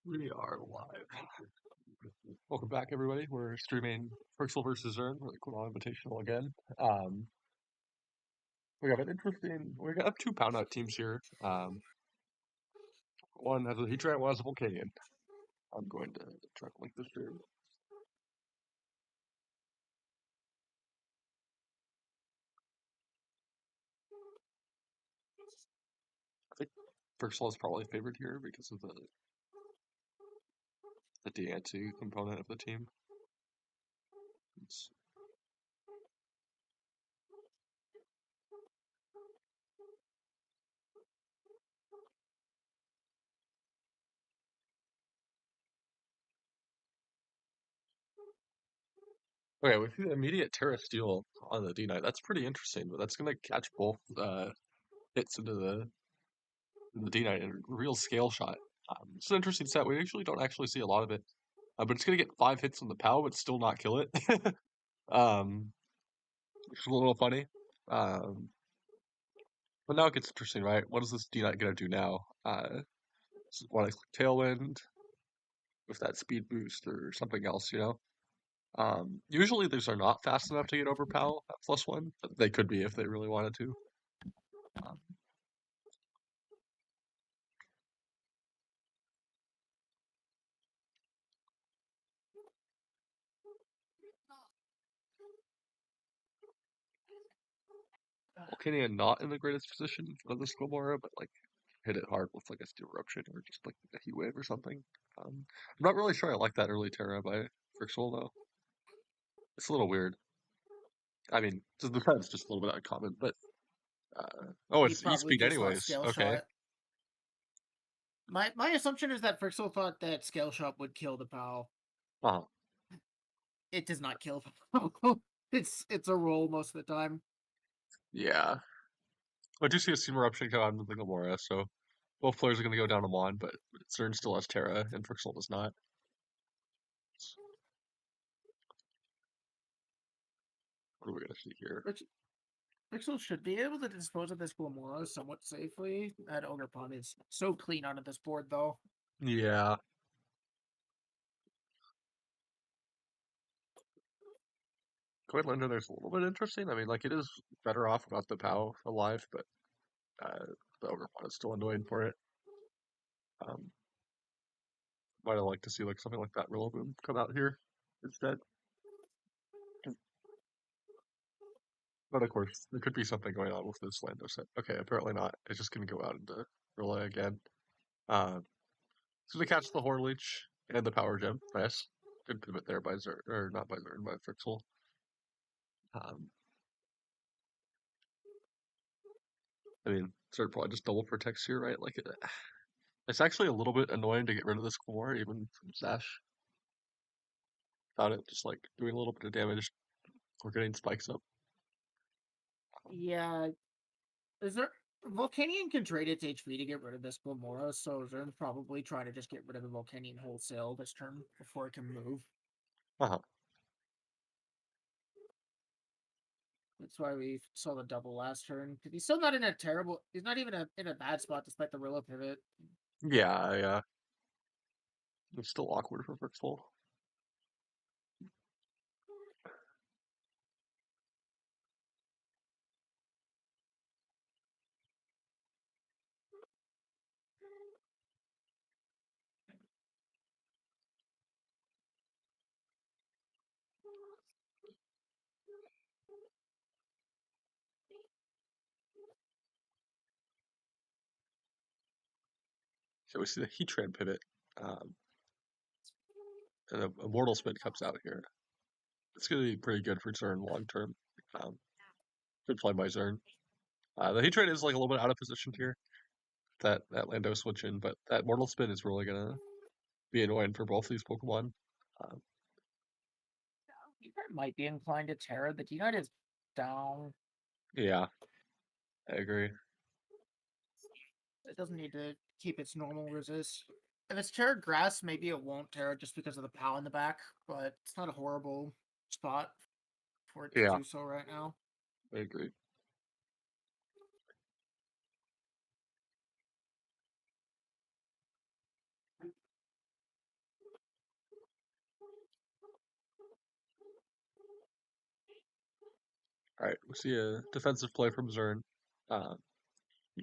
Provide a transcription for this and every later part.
We are live. Welcome back, everybody. We're streaming Frixel versus Zern for the Kunal Invitational again. We got two pound out teams here. One has a Heatran, one has a Volcanion. I'm going to try to link this stream. I think Frixel is probably favored here because of the DNC component of the team. It's, okay, with the immediate Terra Steel on the D-Knight, that's pretty interesting, but that's going to catch both hits into the D-Knight in a real scale shot. It's an interesting set. We usually don't actually see a lot of it, but it's going to get 5 hits on the POW, but still not kill it. um, which is a little funny. Um, but now it gets interesting, right? What is this D-Knight going to do now? Want to click Tailwind with that speed boost or something else, you know? Usually these are not fast enough to get over POW at +1, but they could be if they really wanted to. Um, Volcanion not in the greatest position for this Gomorrah, but like hit it hard with like a Steel Eruption or just like a Heat Wave or something. I'm not really sure I like that early Terra by Frixel though. It's a little weird. I mean, the defense just a little bit uncommon, but oh, He it's probably E-Speed just thought anyways. Scale Okay. Shot. My assumption is that Frixel thought that Scale Shot would kill the POW. Uh-huh. It does not kill the POW. It's a roll most of the time. Yeah. I do see a Steam Eruption come out of the Gomorrah, so both players are going to go down to 1, but CERN still has Terra, and Frixel does not. What are we going to see here? Frixel should be able to dispose of this Glamora somewhat safely. That Ogre Pond is so clean onto this board, though. Yeah. Quedlander, there's a little bit interesting. I mean, like, it is better off without the POW alive, but uh, the Ogre is still annoying for it. Um, Might have liked to see like something like that Rillaboom come out here instead. But of course, there could be something going on with this Lando set. Okay, apparently not. It's just going to go out into Relay again. So they catch the Horleech and the Power Gem. Nice. Good pivot there by Zer, or not by Zern, by Frixel. Um, I mean, Zern probably just double protects here, right? Like, it's actually a little bit annoying to get rid of this core, even from Sash. Without it just like doing a little bit of damage or getting spikes up. Yeah. Is there... Volcanion can trade its HP to get rid of this Glamora, so Zern's probably trying to just get rid of the Volcanion wholesale this turn before it can move. Uh-huh. That's why we saw the double last turn. Because he's still not in a terrible... He's not even in a bad spot despite the Rilla pivot. Yeah, yeah. It's still awkward for Frixel. So we see the Heatran pivot. Um, and a Mortal Spin comes out here. It's going to be pretty good for Zern long term. Um, Good play by Zern. The Heatran is like a little bit out of position here. That Lando switch in, but that Mortal Spin is really gonna be annoying for both these Pokemon. Um, You might be inclined to Terra. The D-Knight is down. yeah, I agree. It doesn't need to keep its normal resist. If it's Terra Grass, maybe it won't Terra just because of the POW in the back, but it's not a horrible spot for it to Yeah, do so right now. I agree. All right, we see a defensive play from Zern. Uh,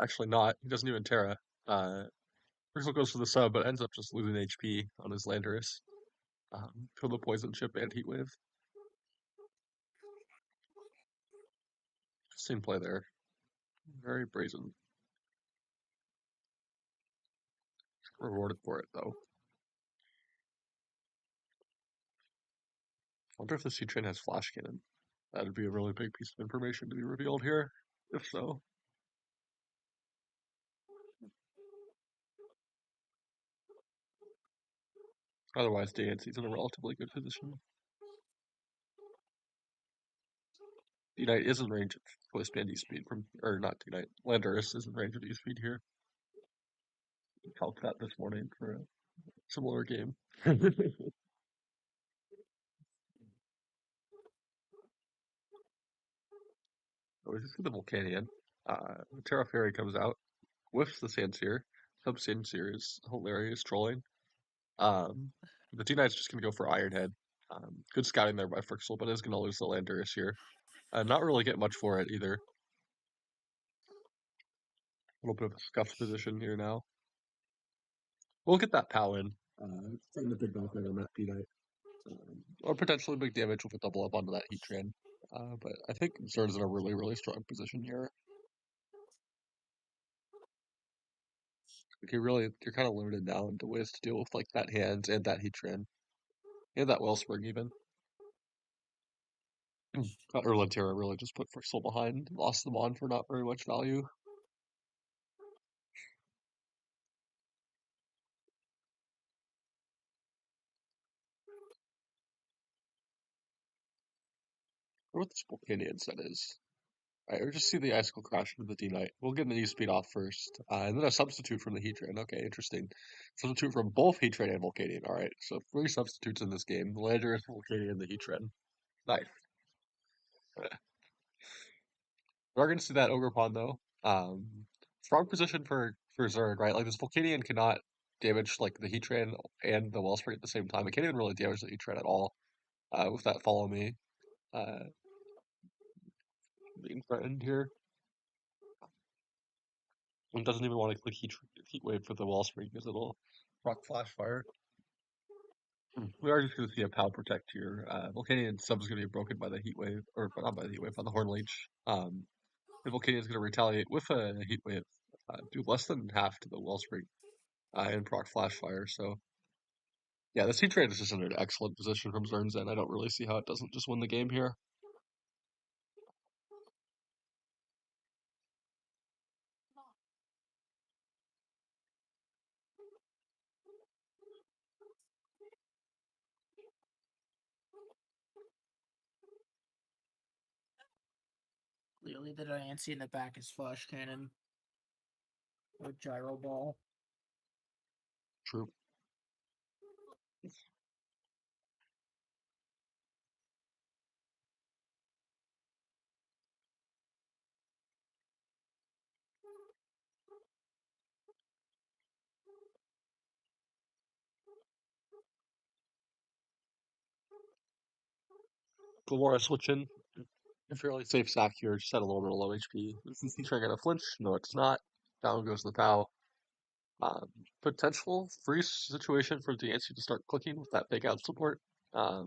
Actually not. He doesn't even Terra. Frixel goes for the sub, but ends up just losing HP on his Landorus. Kill the Poison Chip and Heat Wave. Interesting play there. Very brazen. Rewarded for it, though. I wonder if the C-Train has Flash Cannon. That'd be a really big piece of information to be revealed here. If so. Otherwise, DNC's in a relatively good position. D-Knight is in range of Twistband E-Speed from, or not D-Knight, Landorus is in range of E-Speed here. Calc that this morning for a similar game. We just see the Volcanion. Terra Fairy comes out, whiffs the Sandseer. Sub Sandseer is hilarious trolling. Um, the D-Knight's just going to go for Iron Head. Good scouting there by Frixel, but is going to lose the Landorus here. Not really get much for it either. A little bit of a scuffed position here now. We'll get that POW in. Starting to big knock on that D-Knight. Or potentially big damage with a double up onto that Heat Train. But I think Zern's in a really, really strong position here. Like you're kind of limited now into ways to deal with like that hand and that Heat Train. And that Wellspring even. Erland Terra really just put Frixel behind, lost them on for not very much value. Or what this Volcanion set is. Alright, or just see the Icicle crash into the D-Knight. We'll get an E-Speed off first. And then a substitute from the Heat Train. Okay, interesting. Substitute from both Heat Train and Volcanion. Alright, so 3 substitutes in this game. The Landorus, Volcanion, and the Heat Train. Nice. We're going to see that Ogre Pawn, though. Strong position for Zerg, right? Like, this Volcanion cannot damage, like, the Heat Train and the Wellspring at the same time. It can't even really damage the Heat Train at all. With that Follow Me uh, being threatened here. And doesn't even want to click heat Wave for the Wellspring because it'll proc Flash Fire. We are just going to see a POW Protect here. Volcanion sub is going to be broken by the Heat Wave, or not by the Heat Wave, by the Horn Leech. The Volcanion is going to retaliate with a Heat Wave, do less than half to the Wellspring, and proc Flash Fire. So, yeah, this Heat Train is just in an excellent position from Zern's end. I don't really see how it doesn't just win the game here. Clearly, the Diancie in the back is Flash Cannon or Gyro Ball. True. Gamora switch in. A fairly safe sack here, just had a little bit of low HP. Is the Heat Train going to flinch? No, it's not. Down goes the POW. Potential freeze situation for DNC to start clicking with that big out support. I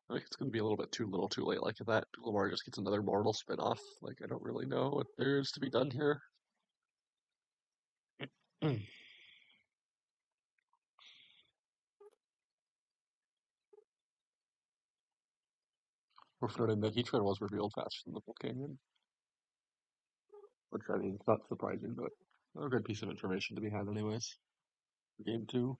think it's going to be a little bit too little too late. Like if that Lamar just gets another mortal spin-off, like I don't really know what there is to be done here. Worth noting that Heatran was revealed faster than the Volcanion, which I mean, it's not surprising, but a good piece of information to be had anyways. For game 2.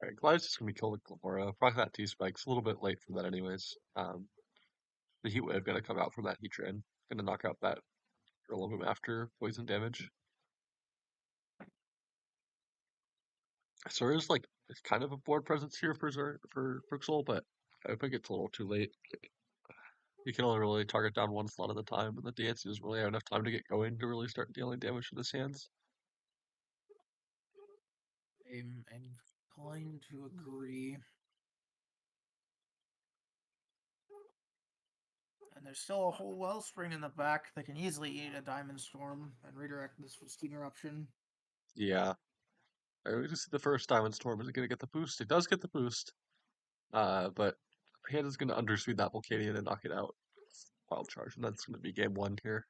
Alright, Glyde's just gonna be killed with Glamora. Proc that T-Spike's a little bit late for that anyways. The Heat Wave gonna come out from that Heat Train. Gonna knock out that Rillaboom after poison damage. So there's like it's kind of a board presence here for Frixel, but I think it's a little too late. You can only really target down one slot at a time, and the DNC doesn't really have enough time to get going to really start dealing damage to his hands. I'm inclined to agree. And there's still a whole Wellspring in the back that can easily eat a Diamond Storm and redirect this for Steam Eruption. Yeah. We just see the first Diamond Storm. Is it gonna get the boost? It does get the boost. But Panda's gonna underspeed that Volcanion and knock it out. Wild Charge, and that's gonna be game one here.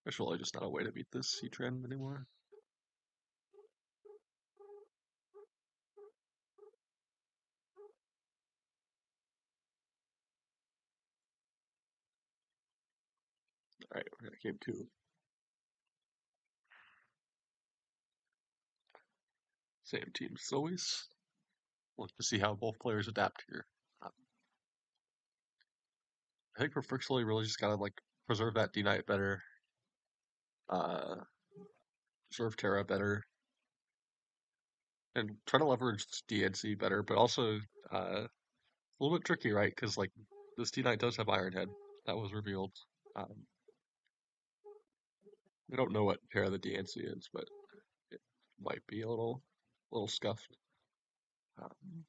There's really just not a way to beat this C-Trend anymore. Alright, we're gonna game two. Same team as always. We'll have to see how both players adapt here. I think for Frixel, you really just gotta like preserve that D-Knight better, uh, preserve Terra better, and try to leverage this DNC better, but also a little bit tricky, right? Because like this D-Knight does have Iron Head. That was revealed. Um, we don't know what Terra the DNC is, but it might be a little scuffed. Um,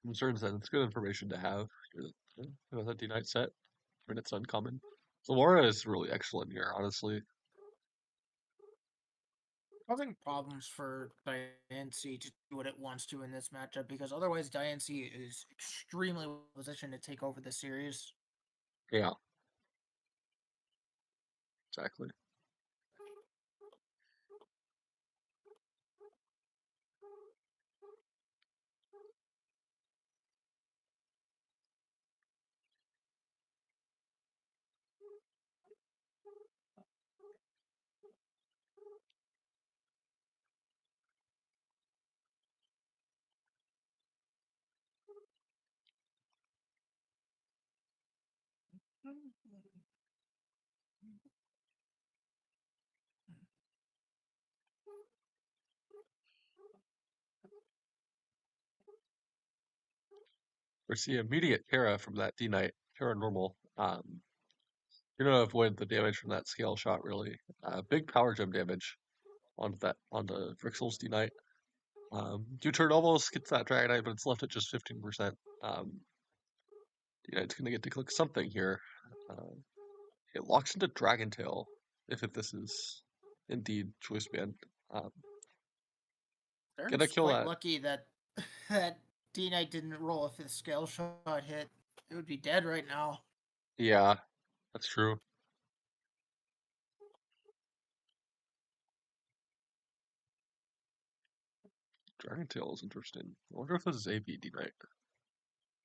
concerns that it's good information to have. That D-Knight set when it's uncommon. Laura is really excellent here, honestly. Causing problems for Diancie to do what it wants to in this matchup because otherwise Diancie is extremely well positioned to take over the series. Yeah, exactly. We see immediate Terra from that D-Knight, Terra normal. You're gonna avoid the damage from that scale shot really. Big power gem damage onto Frixel's D-Knight. U-turn almost gets that Dragonite, but it's left at just 15%. D-Knight's gonna get to click something here. Uh, it locks into Dragon Tail this is indeed choice band. Um, gonna Ern's kill quite that. lucky that that D Knight didn't roll if the scale shot hit. It would be dead right now. Yeah, that's true. Dragon Tail is interesting. I wonder if this is AB D-Knight.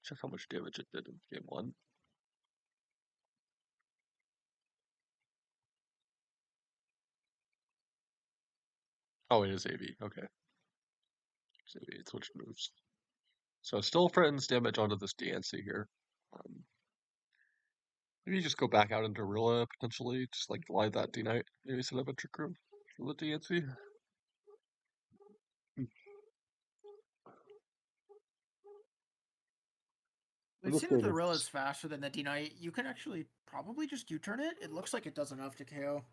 Check how much damage it did in game one. Oh, it is AB. Okay. It's AB. It switched moves. So still threatens damage onto this DNC here. Um, maybe just go back out into Rilla potentially, just like glide that D-Knight. Maybe set up a trick room for the DNC. Hmm. We've This seen that game the Rill is is faster than the D Knight. You can actually probably just U turn it. It looks like it does enough to KO.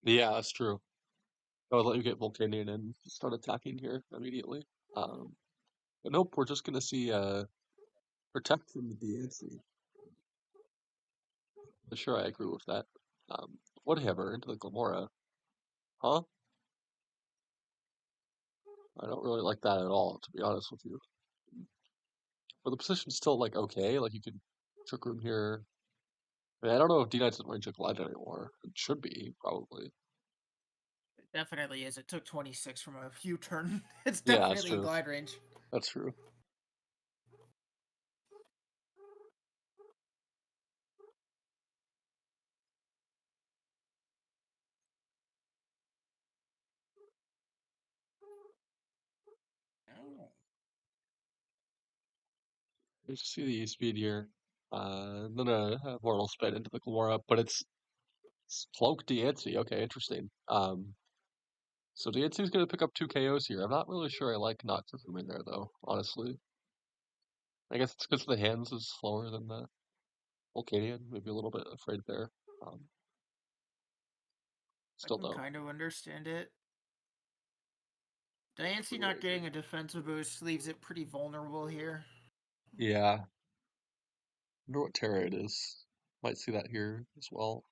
yeah, that's true. I would let you get Volcanion and start attacking here immediately. But nope, we're just gonna see protect from the DNC. Sure, I agree with that. Whatever into the Glamora, huh? I don't really like that at all, to be honest with you. But the position's still like okay. Like you could trick room here. I mean, I don't know if D9's in range of glide anymore. It should be, probably. It definitely is. It took 26 from a U-turn. It's Yeah, that's definitely in true. glide range. That's true. Oh. You see the speed here. I'm gonna have Mortal spin into the Gamora, but it's Cloak Diancie. Okay, interesting. So Diancie's gonna pick up 2 KOs here. I'm not really sure I like not Trick in there though, honestly. I guess it's because the hands is slower than the Volcanion. Maybe a little bit afraid there. Um, I Still can though. kind of understand it. What Diancie do not I do? getting a defensive boost leaves it pretty vulnerable here. Yeah, wonder what Terra it is. Might see that here as well.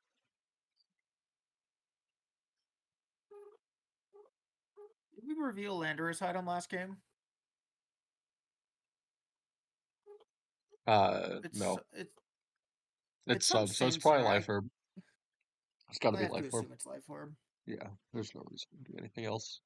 Did we reveal Landorus item last game? It's No, it's it's it's some sub, so it's Saints probably I Life Orb. It's got to I be have to Life Orb. assume it's Life Orb. Yeah, there's no reason to do anything else.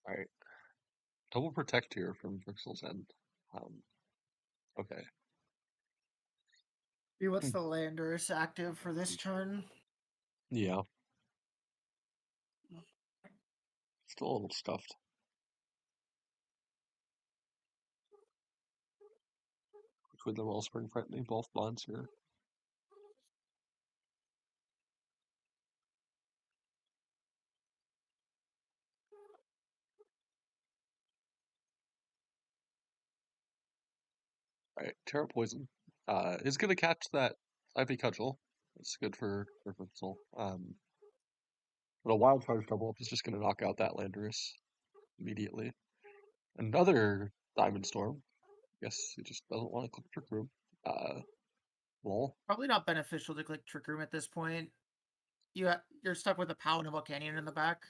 All right, double protect here from Frixel's end. Um, okay. See what's Hmm. the Landorus active for this turn? Yeah, still a little stuffed. Between the Wellspring Frightening, both bonds here. All right, Terra Poison is gonna catch that Ivy Cudgel. It's good for Frixel. But a Wild Charge double up is just gonna knock out that Landorus immediately. Another Diamond Storm. Guess he just doesn't want to click Trick Room. Uh, Lol. Probably not beneficial to click Trick Room at this point. You're stuck with a Pow and a Volcanion in the back.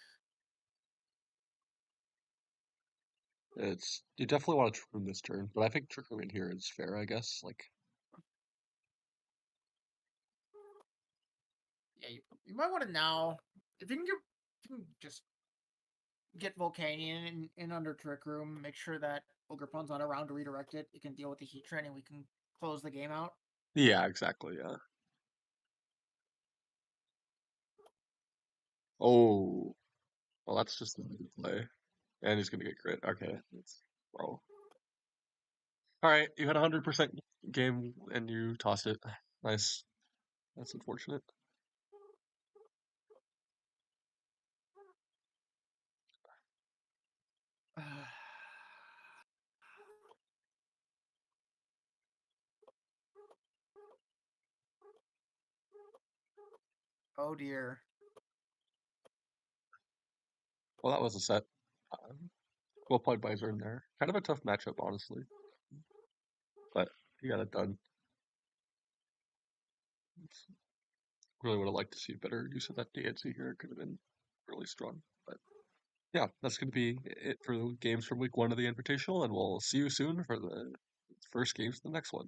It's you definitely want to Trick Room this turn, but I think Trick Room in here is fair. I guess like Yeah, you might want to now. If you can just get Volcanion in under Trick Room, make sure that Ogerpun's not around to redirect it. You can deal with the Heat Train and we can close the game out. yeah, exactly. Yeah. Oh, well, that's just a good play, and he's gonna get crit. Okay, bro. All right, you had 100% game and you tossed it. Nice. That's unfortunate. Oh dear. Well, that was a set. Well played by Zern there. Kind of a tough matchup, honestly, but he got it done. Really would have liked to see better use of that DNC here. It could have been really strong. But yeah, that's going to be it for the games from week 1 of the Invitational, and we'll see you soon for the first games of the next one.